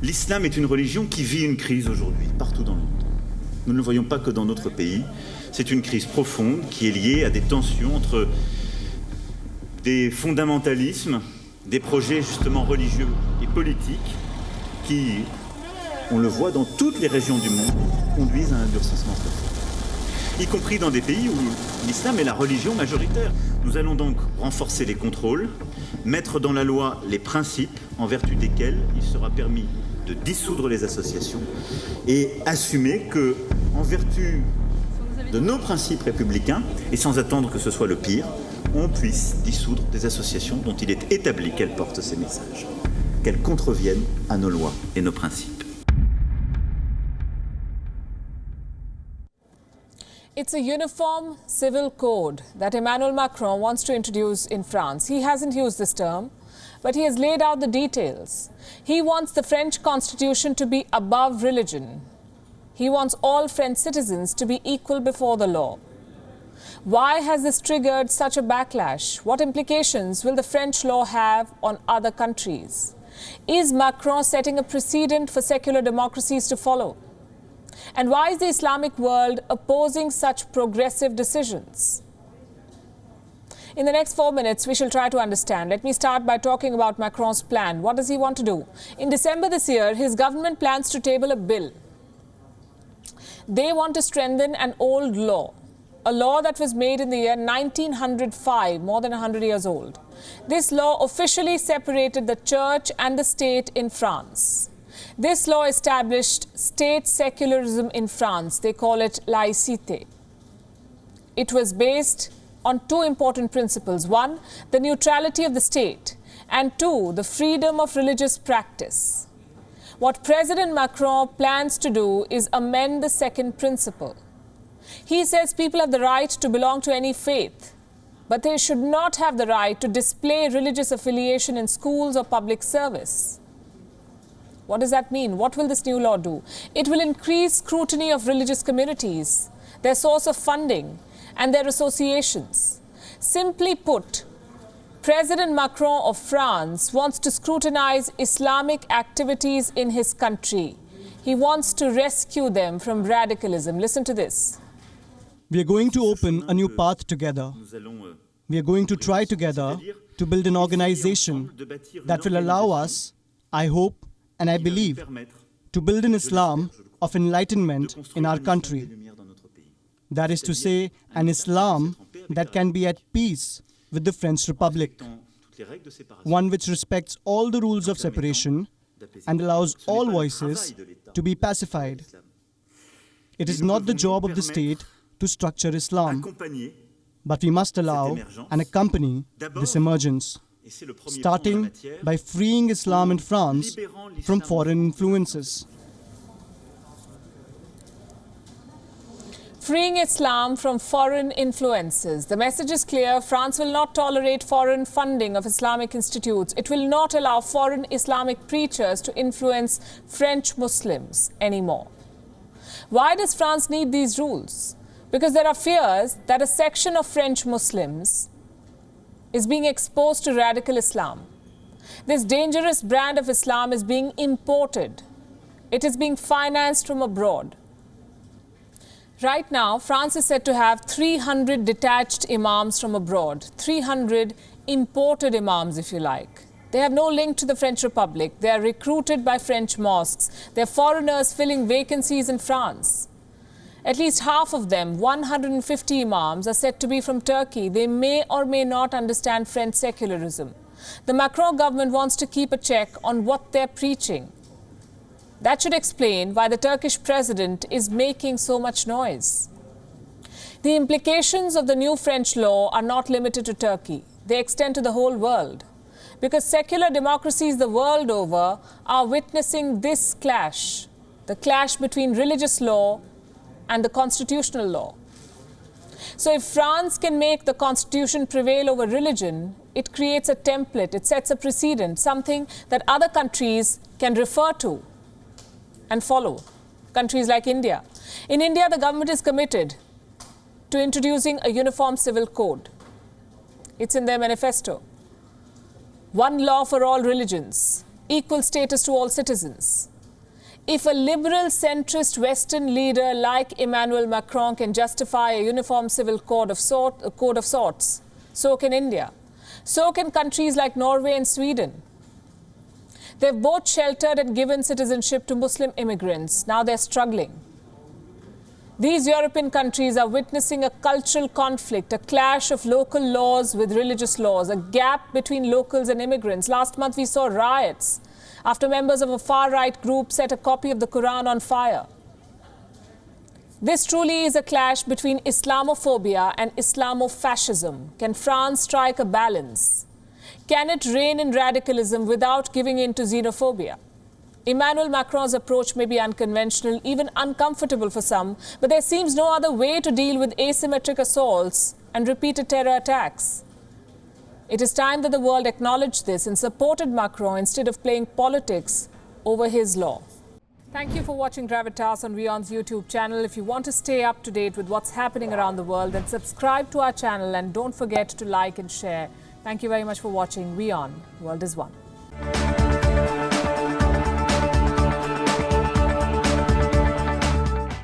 L'islam est une religion qui vit une crise aujourd'hui, partout dans le monde. Nous ne le voyons pas que dans notre pays. C'est une crise profonde qui est liée à des tensions entre des fondamentalismes, des projets justement religieux et politiques qui, on le voit dans toutes les régions du monde, conduisent à un durcissement social, y compris dans des pays où l'islam est la religion majoritaire. Nous allons donc renforcer les contrôles, mettre dans la loi les principes en vertu desquels il sera permis de dissoudre les associations et assumer que, en vertu de nos principes républicains, et sans attendre que ce soit le pire, on puisse dissoudre des associations dont il est établi qu'elles portent ces messages, qu'elles contreviennent à nos lois et nos principes. It's a uniform civil code that Emmanuel Macron wants to introduce in France. He hasn't used this term, but he has laid out the details. He wants the French constitution to be above religion. He wants all French citizens to be equal before the law. Why has this triggered such a backlash? What implications will the French law have on other countries? Is Macron setting a precedent for secular democracies to follow? And why is the Islamic world opposing such progressive decisions? In the next 4 minutes, we shall try to understand. Let me start by talking about Macron's plan. What does he want to do? In December this year, his government plans to table a bill. They want to strengthen an old law, a law that was made in the year 1905, more than 100 years old. This law officially separated the church and the state in France. This law established state secularism in France. They call it laïcité. It was based on two important principles. One, the neutrality of the state, and two, the freedom of religious practice. What President Macron plans to do is amend the second principle. He says people have the right to belong to any faith, but they should not have the right to display religious affiliation in schools or public service. What does that mean? What will this new law do? It will increase scrutiny of religious communities, their source of funding, and their associations. Simply put, President Macron of France wants to scrutinize Islamic activities in his country. He wants to rescue them from radicalism. Listen to this. We are going to open a new path together. We are going to try together to build an organization that will allow us, I hope and I believe, to build an Islam of enlightenment in our country. That is to say, an Islam that can be at peace with the French Republic, one which respects all the rules of separation and allows all voices to be pacified. It is not the job of the state to structure Islam, but we must allow and accompany this emergence, starting by freeing Islam in France from foreign influences. Freeing Islam from foreign influences. The message is clear. France will not tolerate foreign funding of Islamic institutes. It will not allow foreign Islamic preachers to influence French Muslims anymore. Why does France need these rules? Because there are fears that a section of French Muslims is being exposed to radical Islam. This dangerous brand of Islam is being imported. It is being financed from abroad. Right now, France is said to have 300 detached imams from abroad, 300 imported imams, if you like. They have no link to the French Republic. They are recruited by French mosques. They are foreigners filling vacancies in France. At least half of them, 150 imams, are said to be from Turkey. They may or may not understand French secularism. The Macron government wants to keep a check on what they're preaching. That should explain why the Turkish president is making so much noise. The implications of the new French law are not limited to Turkey. They extend to the whole world, because secular democracies the world over are witnessing this clash, the clash between religious law and the constitutional law. So if France can make the constitution prevail over religion, it creates a template, it sets a precedent, something that other countries can refer to and follow. Countries like India. In India, the government is committed to introducing a uniform civil code. It's in their manifesto. One law for all religions. equal status to all citizens. If a liberal centrist Western leader like Emmanuel Macron can justify a uniform civil code of sorts, so can India. So can countries like Norway and Sweden. They've both sheltered and given citizenship to Muslim immigrants. Now they're struggling. These European countries are witnessing a cultural conflict, a clash of local laws with religious laws, a gap between locals and immigrants. Last month we saw riots after members of a far-right group set a copy of the Quran on fire. This truly is a clash between Islamophobia and Islamofascism. Can France strike a balance? Can it rein in radicalism without giving in to xenophobia? Emmanuel Macron's approach may be unconventional, even uncomfortable for some, but there seems no other way to deal with asymmetric assaults and repeated terror attacks. It is time that the world acknowledged this and supported Macron instead of playing politics over his law. Thank you for watching Gravitas on WION's YouTube channel. If you want to stay up to date with what's happening around the world, then subscribe to our channel and don't forget to like and share. Thank you very much for watching WION. World is One.